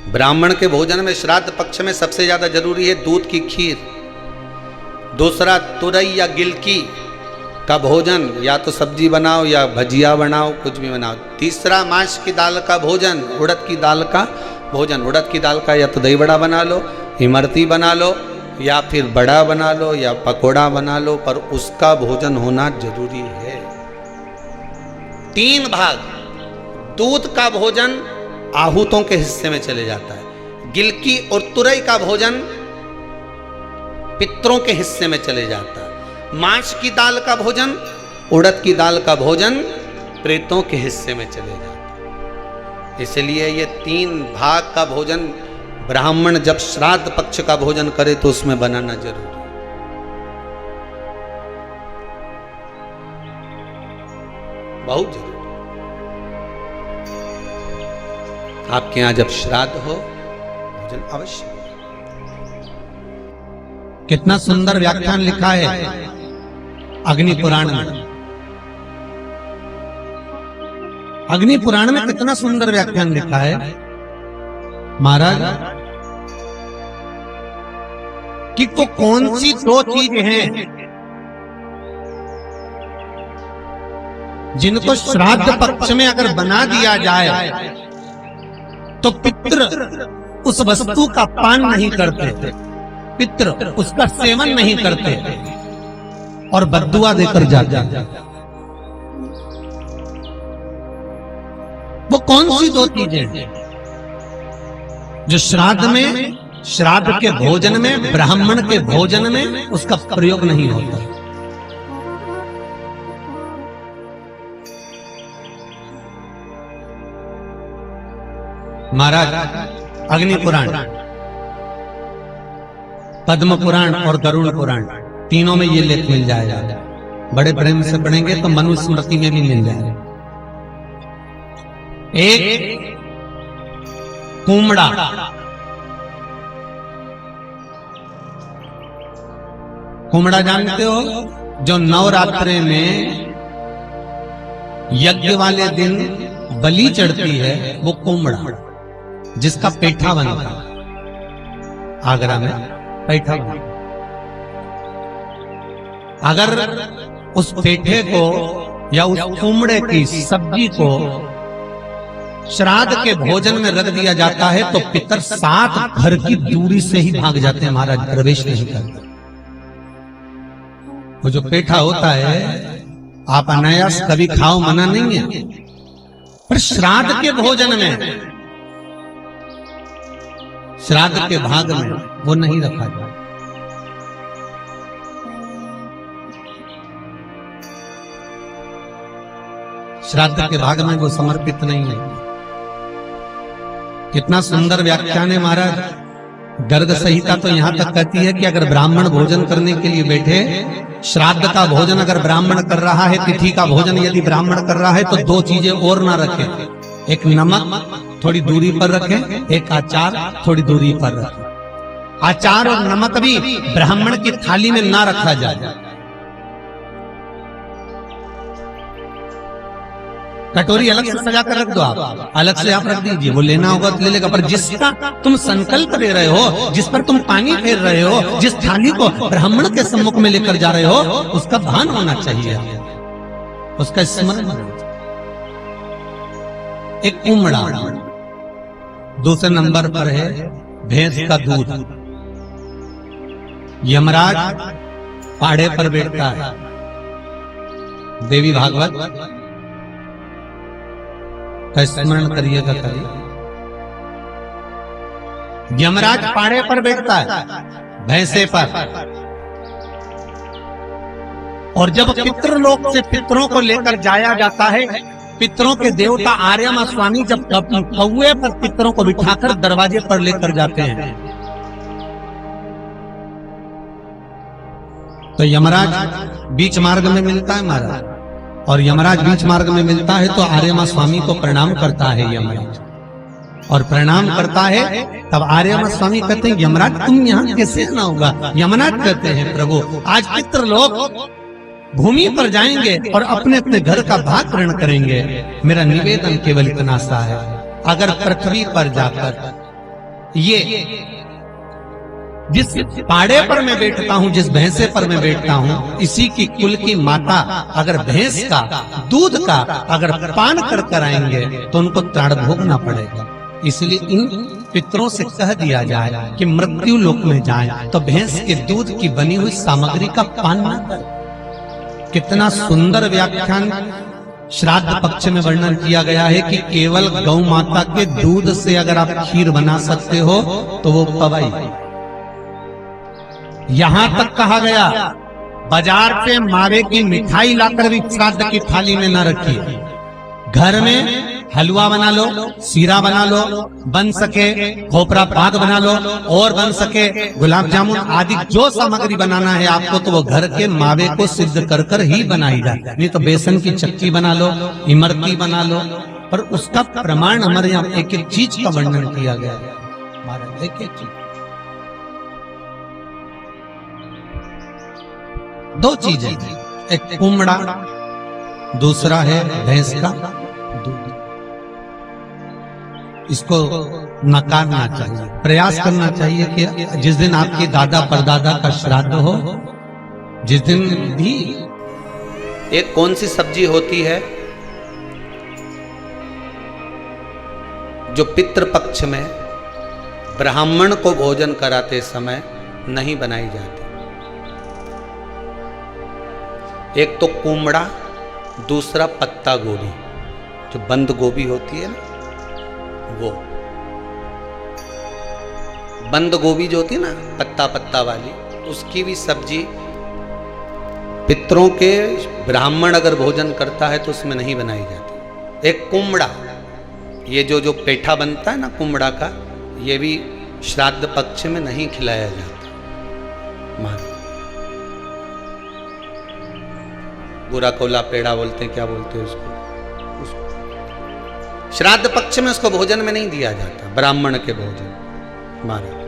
ब्राह्मण के भोजन में श्राद्ध पक्ष में सबसे ज्यादा जरूरी है दूध की खीर, दूसरा तुरई या गिलकी का भोजन, या तो सब्जी बनाओ या भजिया बनाओ, कुछ भी बनाओ। तीसरा मांस की दाल का भोजन, उड़द की दाल का भोजन। उड़द की दाल का या तो दही बड़ा बना लो, इमरती बना लो, या फिर बड़ा बना लो, या पकोड़ा बना लो, पर उसका भोजन होना जरूरी है। 3 भाग दूध का भोजन आहूतों के हिस्से में चले जाता है, गिलकी और तुरई का भोजन पितरों के हिस्से में चले जाता है, मांस की दाल का भोजन, उड़द की दाल का भोजन प्रेतों के हिस्से में चले जाता है। इसलिए ये 3 भाग का भोजन ब्राह्मण जब श्राद्ध पक्ष का भोजन करे तो उसमें बनाना जरूरी है। बहुत जरूरी। आपके यहां जब श्राद्ध हो भोजन अवश्य। कितना सुंदर व्याख्यान लिखा है अग्नि पुराण में। अग्नि पुराण में कितना सुंदर व्याख्यान लिखा है महाराज कि को कौन सी 2 चीजें हैं जिनको श्राद्ध पक्ष में अगर बना दिया जाए तो पितृ उस वस्तु का पान नहीं करते, पितृ उसका सेवन नहीं करते और बद्दुआ देकर जाते। वो कौन सी 2 चीजें हैं जो श्राद्ध में, श्राद्ध के भोजन में, ब्राह्मण के भोजन में उसका प्रयोग नहीं होता? महाराज अग्नि पुराण, पद्म पुराण और गरुड़ पुराण तीनों में ये लेख मिल जाएगा। बड़े प्रेम से पढ़ेंगे तो मनुस्मृति में भी मिल जाएगा। एक कुमड़ा, कुमड़ा जानते हो जो नवरात्रे में यज्ञ वाले दिन बलि चढ़ती है, वो कुमड़ा जिसका पेठा बनता है। आगरा में पेठा बनता। अगर उस पेठे को या उस कुमड़े की सब्जी को श्राद्ध के भोजन में रख दिया जाता है तो पितर 7 घर की दूरी से ही भाग जाते हैं महाराज, प्रवेश नहीं करते। वो जो पेठा होता है आप अनायास कभी खाओ, मना नहीं है, पर श्राद्ध के भोजन में, श्राद्ध के भाग में वो नहीं रखा जाता। श्राद्ध के भाग में वो समर्पित नहीं है। कितना सुंदर व्याख्यान है महाराज। गर्ग संहिता तो यहां तक कहती है कि अगर ब्राह्मण भोजन करने के लिए बैठे, श्राद्ध का भोजन अगर ब्राह्मण कर रहा है, तिथि का भोजन यदि ब्राह्मण कर रहा है तो 2 चीजें और ना रखे। एक नमक थोड़ी दूरी पर रखें, एक अचार थोड़ी दूरी पर रखें। अचार और नमक भी ब्राह्मण की थाली में ना रखा जाए। कटोरी अलग से सजा कर रख दो, आप अलग से आप रख दीजिए, वो लेना होगा तो ले लेगा, पर जिसका तुम संकल्प ले रहे हो, जिस पर तुम पानी फेर रहे हो, जिस थाली को ब्राह्मण के सम्मुख में लेकर जा रहे हो, उसका भान होना चाहिए, उसका स्मरण। एक कुमड़ा, दूसरे नंबर पर है भैंस का दूध। यमराज पाड़े पर बैठता है, देवी भागवत का स्मरण करिएगा, करिए। यमराज पाड़े पर बैठता है भैंसे पर, और जब पितृलोक से पितरों को लेकर जाया जाता है, पितरों के देवता आर्यमा स्वामी जब कौए पर पितरों को बिठाकर दरवाजे पर लेकर जाते हैं तो यमराज बीच मार्ग में मिलता है महाराज, और यमराज बीच मार्ग में मिलता है तो आर्यमा स्वामी को प्रणाम करता है यमराज, और प्रणाम करता है तब आर्यमा स्वामी कहते हैं यमराज तुम यहाँ कैसे आना होगा? यमराज कहते हैं प्रभु आज पितृलोक भूमि पर जाएंगे और अपने अपने घर का भाग ग्रहण करेंगे। मेरा निवेदन केवल इतना सा है, अगर पृथ्वी पर जाकर ये जिस पाड़े पर मैं बैठता हूं, जिस भैंसे पर मैं बैठता हूं, इसी की कुल की माता अगर भैंस का दूध का अगर पान कर आएंगे तो उनको त्राण भोगना पड़ेगा। इसलिए इन पितरों से कह दिया जाए कि मृत्यु लोक में जाए तो भैंस के दूध की बनी हुई सामग्री का पान न करें। कितना सुंदर व्याख्यान श्राद्ध पक्ष में वर्णन किया गया है कि केवल गौ माता के दूध से अगर आप खीर बना सकते हो तो वो पवई। यहां तक कहा गया बाजार से मावे की मिठाई लाकर भी श्राद्ध की थाली में न रखिए। घर में हलवा बना लो, सीरा बना लो, बन सके खोपरा पाक बना लो, और बन सके गुलाब जामुन आदि जो सामग्री बनाना है आपको, तो वो घर के मावे को सिद्ध कर कर ही बनाई जाए। नहीं तो बेसन की चक्की बना लो, इमरती बना लो, पर उसका प्रमाण हमारे यहाँ एक एक चीज का वर्णन किया गया है। हमारा एक एक चीज, दो चीजें, एक कुमड़ा, दूसरा है भैंस का दूध। इसको नकारना चाहिए, प्रयास करना चाहिए कि जिस दिन आपके दादा परदादा का श्राद्ध हो, जिस दिन भी। एक कौन सी सब्जी होती है जो पितृपक्ष में ब्राह्मण को भोजन कराते समय नहीं बनाई जाती? एक तो कुमड़ा, दूसरा पत्ता गोभी, जो बंद गोभी होती है ना, वो बंद गोभी जो होती है ना पत्ता पत्ता वाली, उसकी भी सब्जी पितरों के ब्राह्मण अगर भोजन करता है तो उसमें नहीं बनाई जाती। एक कुमड़ा, ये जो पेठा बनता है ना कुमड़ा का, ये भी श्राद्ध पक्ष में नहीं खिलाया जाता। मान बुरा कोला पेड़ा बोलते हैं, क्या बोलते हैं उसको, श्राद्ध पक्ष में उसको भोजन में नहीं दिया जाता, ब्राह्मण के भोजन। महाराज